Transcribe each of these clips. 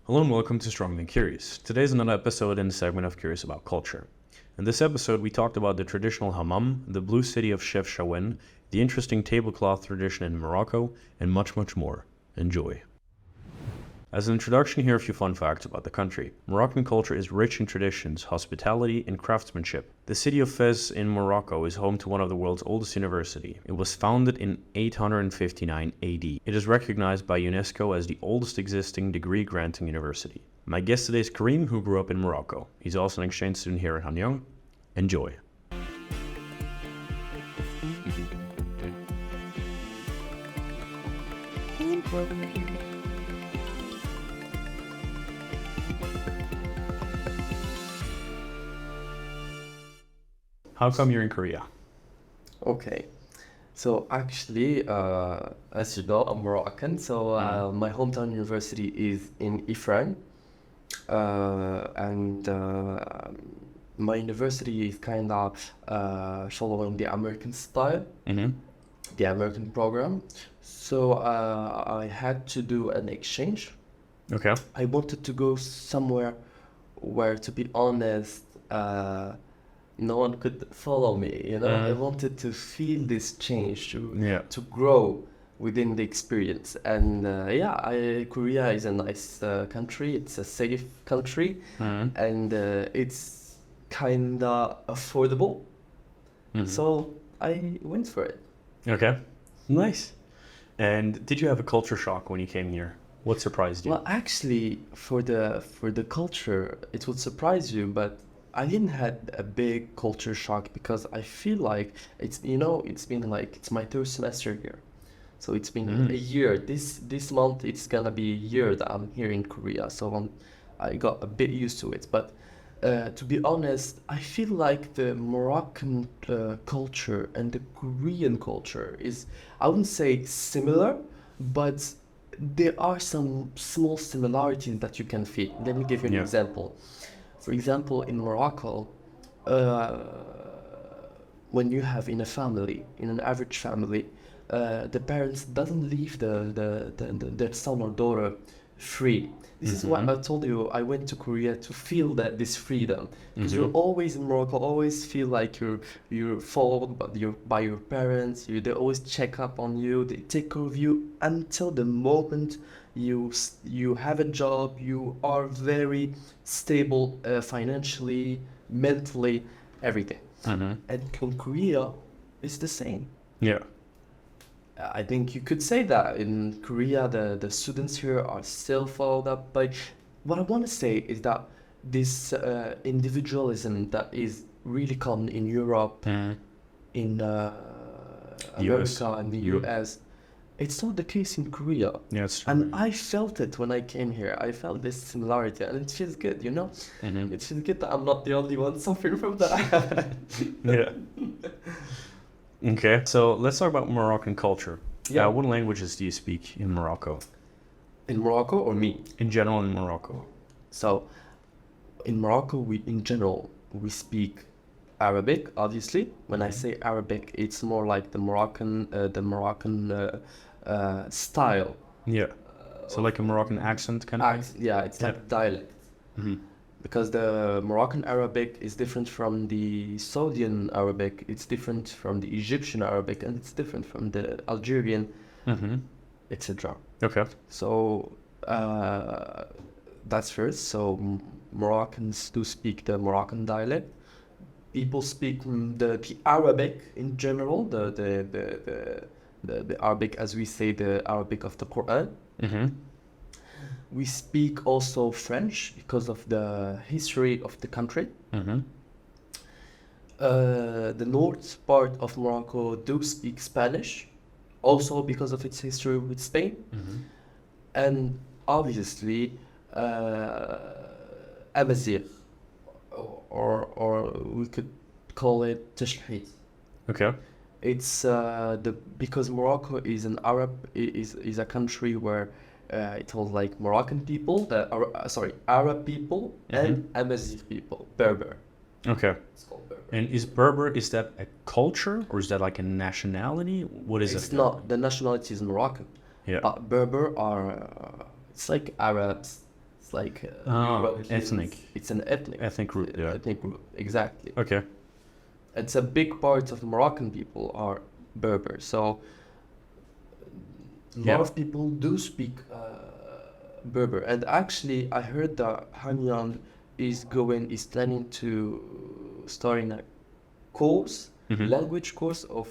Hello and welcome to Strongly Curious. Today's another episode in the segment of Curious About Culture. In this episode, we talked about the traditional Hammam, the blue city of Chefchaouen, the interesting tablecloth tradition in Morocco, and much, much more. Enjoy. As an introduction, here are a few fun facts about the country. Moroccan culture is rich in traditions, hospitality, and craftsmanship. The city of Fez in Morocco is home to one of the world's oldest universities. It was founded in 859 AD. It is recognized by UNESCO as the oldest existing degree-granting university. My guest today is Karim, who grew up in Morocco. He's also an exchange student here at Hammam. Enjoy. How come you're in Korea? Okay, so actually, as you know, I'm Moroccan. So my hometown university is in Ifrane, and my university is kind of following the American style, the American program. So I had to do an exchange. Okay. I wanted to go somewhere where, to be honest, no one could follow me, you know. I wanted to feel this change, to grow within the experience. And Korea is a nice country. It's a safe country, and it's kinda affordable. So I went for it. Okay. Nice. And did you have a culture shock when you came here? What surprised you? Well, actually, for the culture, it would surprise you, but I didn't had a big culture shock because I feel like it's been like it's my third semester here, so it's been a year. This month it's gonna be a year that I'm here in Korea, so I got a bit used to it. But to be honest, I feel like the Moroccan culture and the Korean culture is, I wouldn't say similar, but there are some small similarities that you can feel. Let me give you an example. For example, in Morocco, when you have in an average family, the parents doesn't leave their son or daughter free. This is what I told you. I went to Korea to feel this freedom, because you're always in Morocco, always feel like you're followed by your parents. They always check up on you. They take care of you until the moment you have a job. You are very stable financially, mentally, everything. And in Korea, it's the same. Yeah. I think you could say that in Korea, the students here are still followed up by. What I want to say is that this individualism that is really common in Europe, in America, and the US, it's not the case in Korea. Yeah, it's true. And I felt it when I came here. I felt this similarity, and it feels good, you know? It feels good that I'm not the only one suffering from that. Yeah. Okay, so let's talk about Moroccan culture. Yeah. What languages do you speak in Morocco? In Morocco or me? In general, in Morocco. So, in Morocco, in general, we speak Arabic, obviously. When I say Arabic, it's more like the Moroccan style. Yeah. So like a Moroccan accent kind of thing? Yeah, it's like dialect. Because the Moroccan Arabic is different from the Saudian Arabic, it's different from the Egyptian Arabic, and it's different from the Algerian, etc. Okay. So that's first. So Moroccans do speak the Moroccan dialect. People speak the Arabic in general, the Arabic, as we say, the Arabic of the Quran. We speak also French because of the history of the country. The north part of Morocco do speak Spanish, also because of its history with Spain. And obviously Amazigh, or we could call it Tashhid. Okay. It's because Morocco is is a country where it holds like Moroccan people, Arab people, and Amazigh people, Berber. Okay. It's called Berber. And is Berber, is that a culture or is that like a nationality? What is it? It's not. The nationality is Moroccan. Yeah. But Berber are, it's like Arabs. It's like ethnic. It's an ethnic Group, yeah. ethnic group, exactly. Okay. It's a big part of Moroccan people are Berber, so a lot of people do speak Berber. And actually, I heard that Hammam is planning to start a course, language course of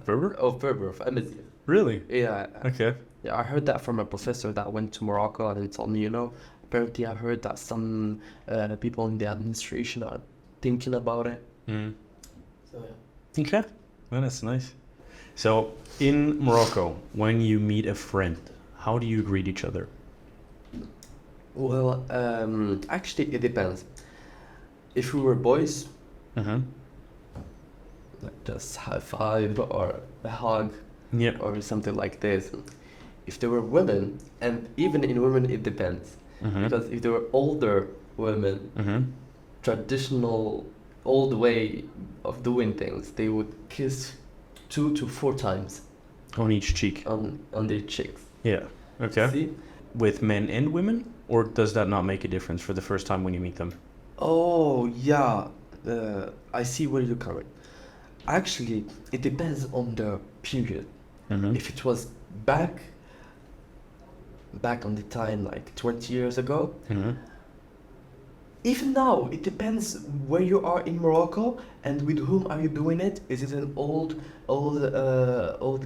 Berber? of Amazigh. Really? Yeah. Okay. Yeah, I heard that from a professor that went to Morocco, and he told me, apparently I heard that some people in the administration are thinking about it. Mm. So yeah. Okay. Well, that's nice. So, in Morocco, when you meet a friend, how do you greet each other? Well, actually, it depends. If we were boys, like just high five or a hug, Yeah. or something like this. If they were women, and even in women, it depends. Because if they were older women, traditional old way of doing things, they would kiss 2 to 4 times On each cheek. on their cheeks. Yeah. Okay. See? With men and women? Or does that not make a difference for the first time when you meet them? Oh yeah, I see where you're coming. Actually, it depends on the period. If it was back on the time, like 20 years ago, even now, it depends where you are in Morocco and with whom are you doing it. Is it an old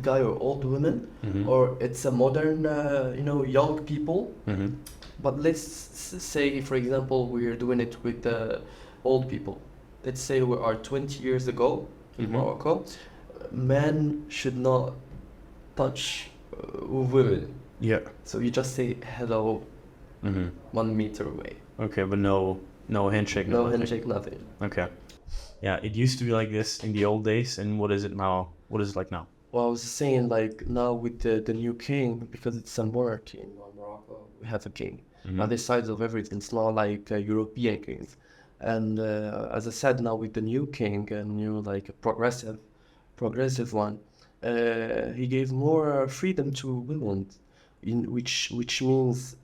guy or old woman, or it's a modern, young people? But let's say, for example, we're doing it with old people. Let's say we are 20 years ago in Morocco. Men should not touch women. Yeah. So you just say hello 1 meter away. Okay, but no handshake. No nothing. handshake, nothing. Okay. Yeah, it used to be like this in the old days, and what is it now? What is it like now? Well, I was saying, like, now with the new king, because it's a monarchy in Morocco, we have a king. Other sides of everything, it's not like European kings. And as I said, now with the new king, a new, like, a progressive one, he gave more freedom to women, which means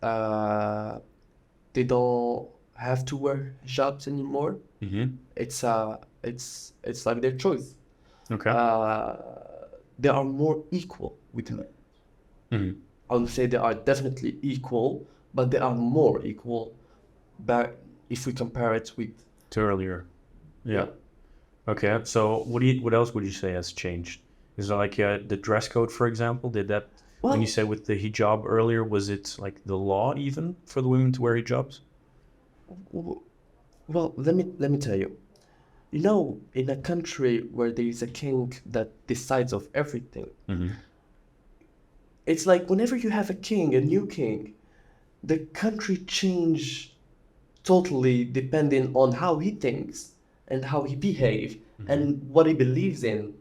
they don't have to wear hijabs anymore. It's like their choice. Okay. They are more equal with men. I would say they are definitely equal, but they are more equal back if we compare it with To earlier. Yeah. Okay. So what else would you say has changed? Is there like the dress code, for example? Did that when you said with the hijab earlier, was it like the law even for the women to wear hijabs? Well, let me tell you. In a country where there is a king that decides of everything, it's like whenever you have a new king, the country change totally depending on how he thinks and how he behaves and what he believes in,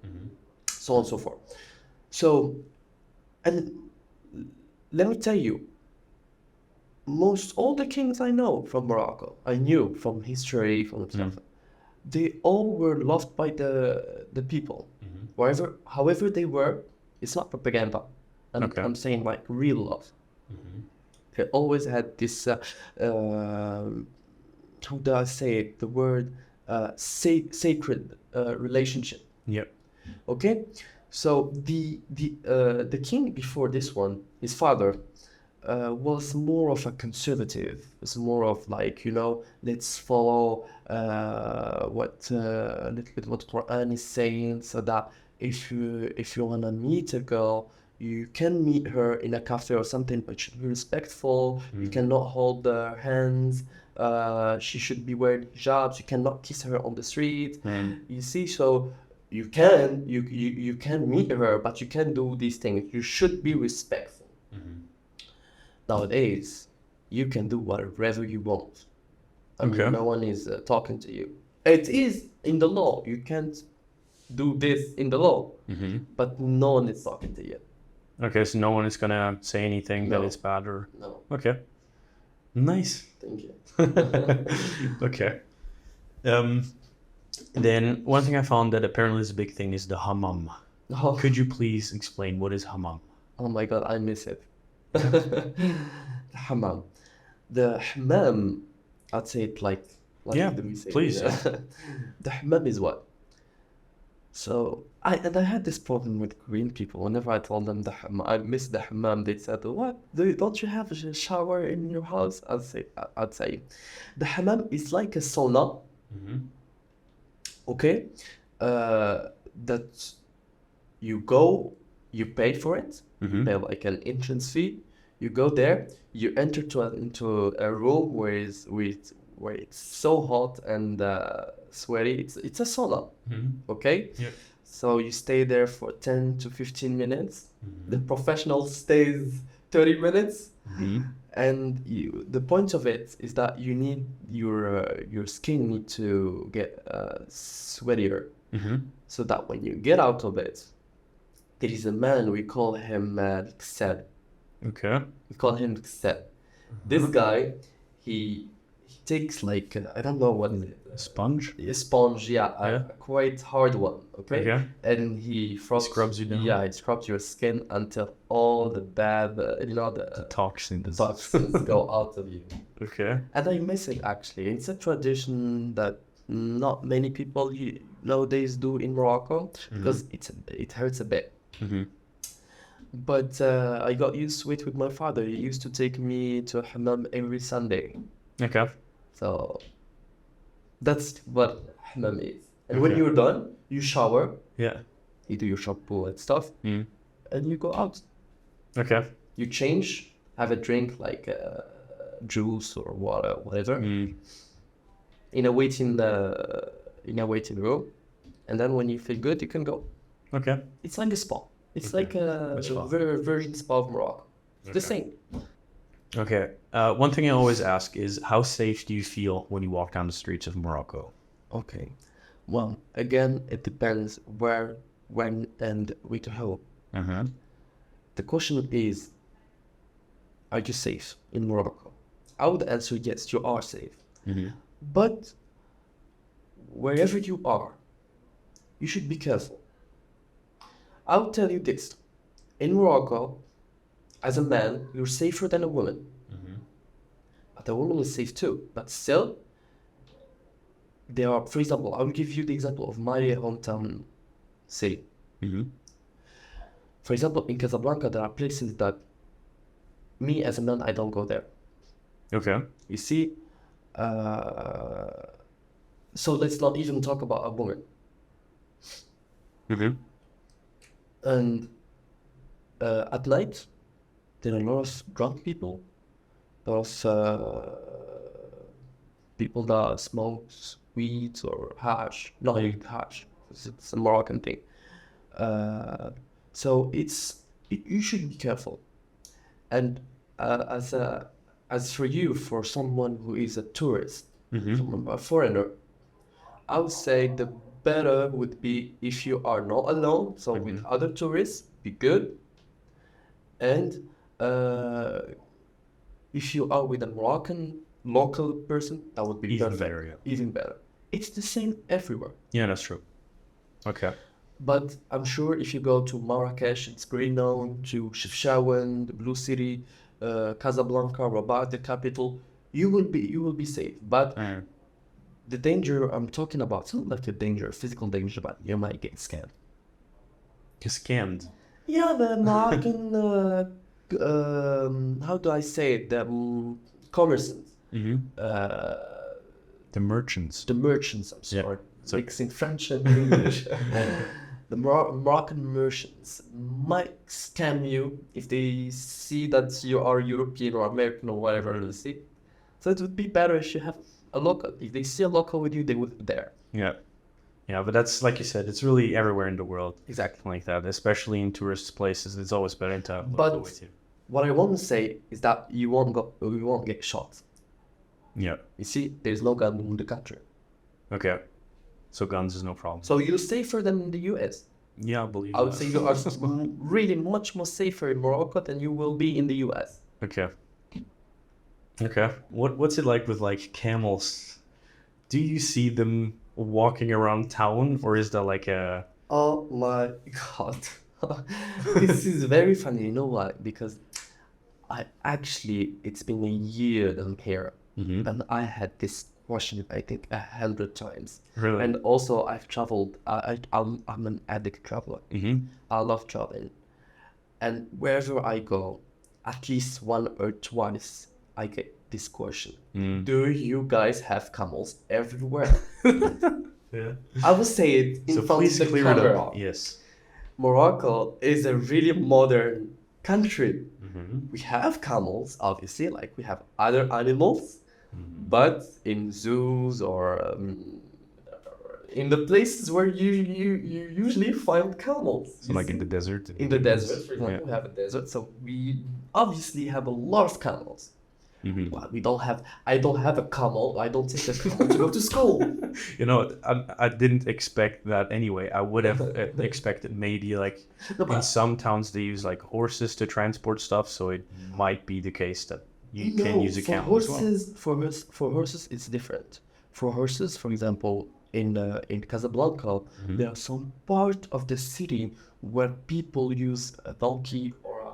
so on and so forth. So, and let me tell you, all the kings I know from Morocco, I knew from history, from stuff, they all were loved by the people. However they were, it's not propaganda. I'm saying like real love. They always had this, how do I say it? The word sacred relationship. Yep. Okay, so the king before this one, his father, was more of a conservative. It's more of like, let's follow a little bit what Quran is saying, so that if you wanna meet a girl, you can meet her in a cafe or something, but you should be respectful. You cannot hold her hands. She should be wearing hijabs. You cannot kiss her on the street. You see, so you can meet her, but you can't do these things. You should be respectful. Nowadays, you can do whatever you want. I mean, no one is talking to you. It is in the law. You can't do this in the law, but no one is talking to you. Okay, so no one is gonna say anything that it's bad or... No. Okay. Nice. Thank you. Okay. Then one thing I found that apparently is a big thing is the hammam. Oh. Could you please explain what is hammam? Oh my God, I miss it. Hammam. The hammam, I'd say it like Yeah, we say. please. The hammam is what? So I had this problem with Korean people. Whenever I told them the hammam, I miss the hammam, they said, "What? Don't you have a shower in your house?" I'd say, the hammam is like a sauna. Mm-hmm. Okay, that you go, you pay for it, Mm-hmm. pay like an entrance fee. You go there, you enter into a room where it's so hot and sweaty. It's a sauna. Mm-hmm. Okay, Yeah. so you stay there for 10 to 15 minutes. Mm-hmm. The professional stays 30 minutes. Mm-hmm. And the point of it is that you need your skin need to get sweatier, Mm-hmm. so that when you get out of it, there is a man, we call him Ksed. Okay. We call him Ksed. This guy, he takes like I don't know what is it. Sponge. A sponge, yeah, Yeah. a quite hard one, okay? Okay. And he Scrubs you down. Yeah, he scrubs your skin until all the bad, the Toxins. toxins go out of you. Okay. And I miss it actually. It's a tradition that not many people nowadays do in Morocco because it hurts a bit. Mm-hmm. But I got used to it with my father. He used to take me to hammam every Sunday. Okay. So that's what hammam is. And when Okay. you're done, you shower, Yeah. you do your shampoo and stuff, Mm. and you go out. Okay. You change, have a drink like juice or water, whatever, Mm. in a waiting room, and then when you feel good, you can go. Okay. It's like a spa. It's Okay. like a spa. very very spa of Morocco. It's the Okay. same. Okay. One thing I always ask is, how safe do you feel when you walk down the streets of Morocco? Okay. Well, again, it depends where, when, and with who. Uh-huh. The question is, are you safe in Morocco? I would answer yes, you are safe. Mm-hmm. But wherever you are, you should be careful. I'll tell you this. In Morocco, as a man, you're safer than a woman. Mm-hmm. But a woman is safe too. But still, there are, for example, I'll give you the example of my hometown city. Mm-hmm. For example, in Casablanca, there are places that me as a man, I don't go there. Okay. You see, so let's not even talk about a woman. Mm-hmm. And at night, there are a lot of drunk people. There's people that smoke weed or hash. Not even hash. It's a Moroccan thing. So you should be careful. And as for you, for someone who is a tourist, a foreigner, I would say the better would be if you are not alone, so with other tourists, be good. And if you are with a Moroccan local person, that would be Even perfect. better, yeah. Even better. It's the same everywhere. Yeah, that's true. Okay. But I'm sure if you go to Marrakesh, it's very known, to Chefchaouen, the Blue City, Casablanca, Rabat, the capital, you will be safe. But the danger I'm talking about, it's not like a danger, physical danger, but you might get scammed. You're scammed. Yeah, the Moroccan, how do I say it? The commerciants. Mm-hmm. The merchants. The merchants, I'm Yeah, sorry. it's okay. Mixing French and English. The Moroccan merchants might scam you if they see that you are European or American or whatever they see. So it would be better if you have a local. If they see a local with you, they would be there. Yeah. Yeah, but that's, like you said, it's really everywhere in the world. Exactly. Like that, especially in tourist places. It's always better to have But local with you. what I want to say is that you won't get shot. Yeah. You see, there's no gun in the country. Okay. So guns is no problem. So you're safer than in the US. Yeah, I believe I would that. say you are really much more safer in Morocco than you will be in the US. Okay. Okay. What's it like with like camels? Do you see them walking around town, or is that like a... Oh my god. This is very funny, you know why? Because It's been a year that I'm here, Mm-hmm. and I had this question, I think, 100 times. Really? And also, I've traveled. I'm an addict traveler. Mm-hmm. I love traveling, and wherever I go, at least one or twice, I get this question: Mm. Do you guys have camels everywhere? Yeah. I will say it in So front please of the clear it camera. up. Yes. Morocco is a really modern country. Mm-hmm. We have camels, obviously, like we have other animals, Mm-hmm. but in zoos or in the places where you usually find camels. So like in the desert. In the desert, for example, Yeah. we have a desert, so we obviously have a lot of camels. Mm-hmm. Well, I don't have a camel. I don't take a camel to go to school. You know, I didn't expect that anyway. I would have expected maybe like No, in but some towns they use like horses to transport stuff, so it might be the case that you can use a for camel as well. horses, for horses, it's different. For horses, for example, in Casablanca, there are some part of the city where people use a donkey or a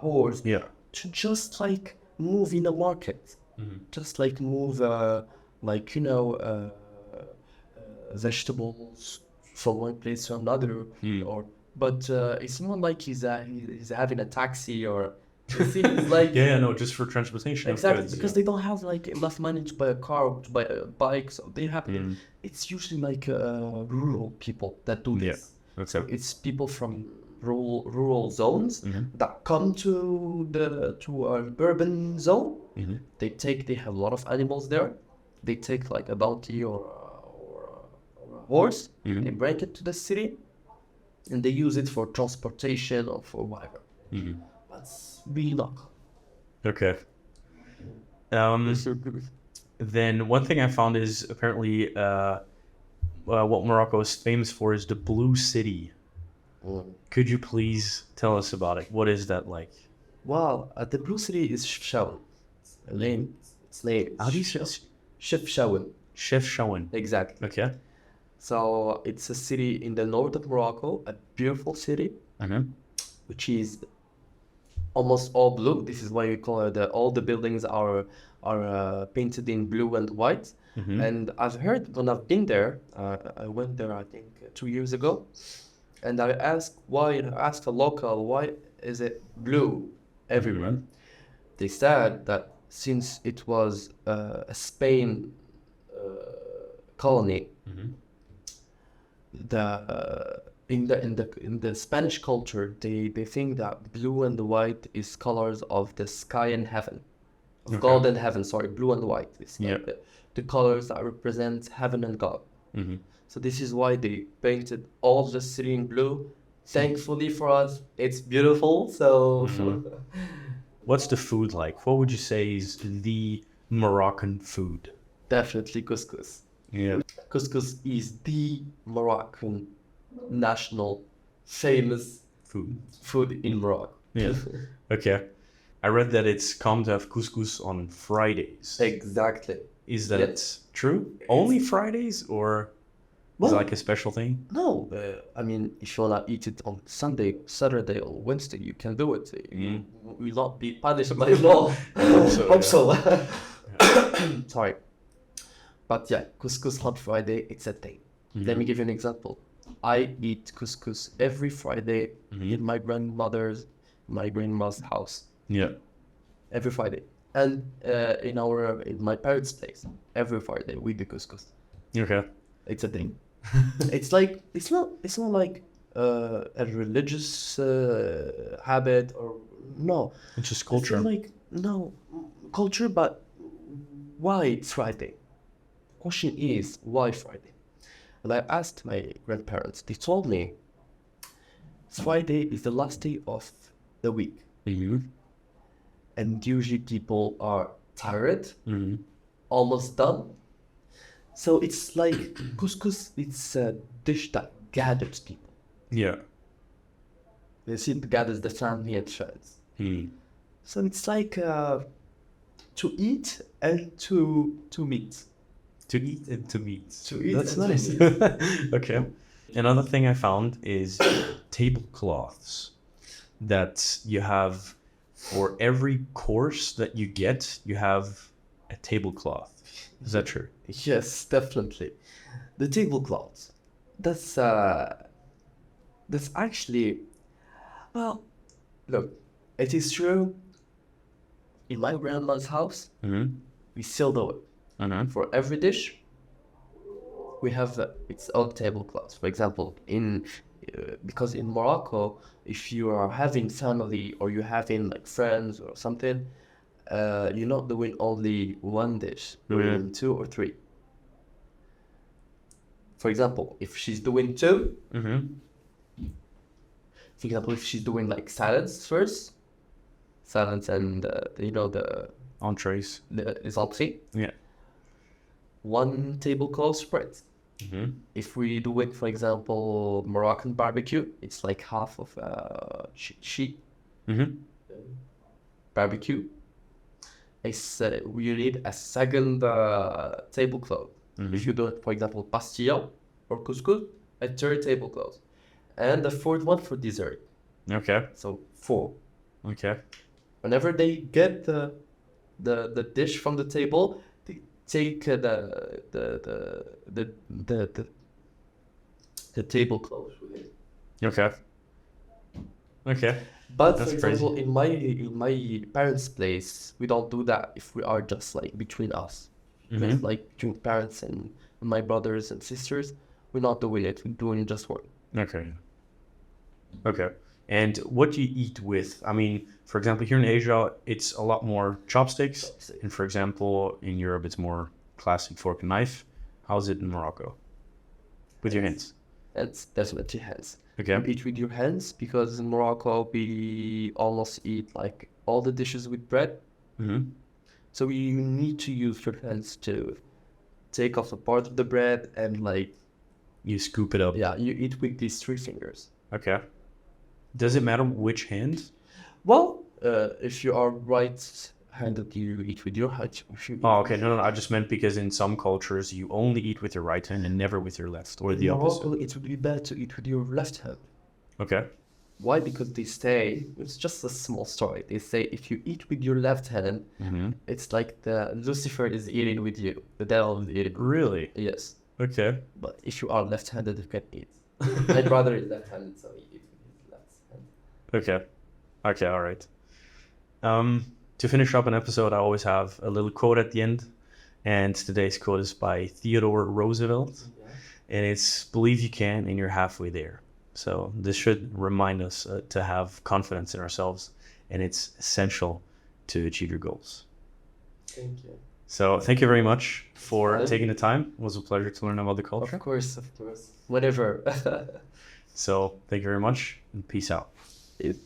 horse Yeah. to just like move in the market, just like move like vegetables from one place to another, or but it's not like he's having a taxi or it's like Yeah, no, just for transportation. exactly Of goods, because they don't have like enough money to buy a car or to buy a bike, so they have it's usually like rural people that do Yeah, this. that's So it. it's people from rural zones that come to an urban zone. They have a lot of animals there. They take like a donkey or a horse. They bring it to the city, and they use it for transportation or for whatever. That's really not. Okay. Then one thing I found is apparently what Morocco is famous for is the Blue City. Could you please tell us about it? What is that like? Well, the Blue City is Chefchaouen. Its name. How do you say Chefchaouen. Chefchaouen. Exactly. Okay. So it's a city in the north of Morocco, a beautiful city, which is almost all blue. This is why we call it all the buildings are painted in blue and white. And I've heard when I've been there, I went there I think 2 years ago, and I asked a local why is it blue everywhere. They said that since it was a Spain colony, in the Spanish culture, they think that blue and white is colors of the sky and heaven, of God and heaven. Sorry, blue and white. It's like the colors that represent heaven and God. So this is why they painted all the city in blue. Thankfully for us, it's beautiful. So What's the food like? What would you say is the Moroccan food? definitely couscous. Yeah. Couscous is the Moroccan national famous food in Morocco. Yeah. Okay. I read that it's common to have couscous on Fridays. Exactly. Is that true? Only Fridays, or is it like a special thing? No, I mean, if you wanna eat it on Sunday, Saturday, or Wednesday, you can do it. You will not be punished by law. Hope so. Sorry. But yeah, couscous on Friday, it's a thing. Let me give you an example. I eat couscous every Friday in my grandma's house. Yeah. Every Friday. And in my parents' place, every Friday we do couscous. Okay. It's a thing. It's not like a religious habit or no. It's just It's culture. not like no culture, but why it's Friday? Question is why Friday? And I asked my grandparents. They told me Friday is the last day of the week, and usually people are tired, almost done. So it's like couscous. It's a dish that gathers people. Yeah. You see, it gathers the family and friends. So it's like to eat and to meet. To eat and to meet. To eat That's and nice. to meet. Okay. Another thing I found is tablecloths that you have for every course that you get, you have a tablecloth. Is that true? Yes, definitely. The tablecloths. That's actually, well, look, it is true. In my grandma's house, Mm-hmm. we still do it. Mm-hmm. For every dish, we have its own tablecloth. For example, because in Morocco, if you are having family or you're having like friends or something, you're not doing only one dish, you're Yeah. doing two or three. For example, if she's doing two, Mm-hmm. for example, if she's doing like salads first, salads and Entrees. the entrée, Yeah. one tablecloth spread. Mm-hmm. If we do it, for example, Moroccan barbecue, it's like half of sheet Mm-hmm. barbecue. We need a second tablecloth. Mm-hmm. If you do it, for example, pastilla or couscous, a third tablecloth, and the fourth one for dessert. Okay. So four. Okay. Whenever they get the dish from the table, they take the tablecloth with it. Okay. Okay. But That's for crazy. example, in my parents' place, we don't do that if we are just like between us. Just Mm-hmm. like between parents and my brothers and sisters, we're not doing it. We're doing just one. Okay. Okay. And what do you eat with? I mean, for example, here in Asia, it's a lot more chopsticks. Chopstick. And for example, in Europe, it's more classic fork and knife. How's it in Morocco? With your hands. Hands, definitely hands. Okay. You eat with your hands because in Morocco we almost eat like all the dishes with bread. Mm-hmm. So you need to use your hands to take off a part of the bread and like You scoop it up. yeah, you eat with these three fingers. Okay. Does it matter which hand? Well, if you are right-handed, you eat with your right. If you Oh, okay. No, I just meant because in some cultures, you only eat with your right hand and never with your left, or in the Morocco, opposite. it would be better to eat with your left hand. Okay. Why? Because they say it's just a small story. They say if you eat with your left hand, Mm-hmm. it's like the Lucifer is eating with you. The devil is eating. Really? Yes, Okay. but if you are left-handed, you can eat. My brother is left-handed, so he eats with his left hand. Okay. Okay. All right. To finish up an episode, I always have a little quote at the end, and today's quote is by Theodore Roosevelt, and it's "Believe you can, and you're halfway there." So this should remind us to have confidence in ourselves, and it's essential to achieve your goals. Thank you. So thank you very much for Fine. taking the time. It was a pleasure to learn about the culture. Of course, of course. Whenever. So thank you very much, and peace out. It-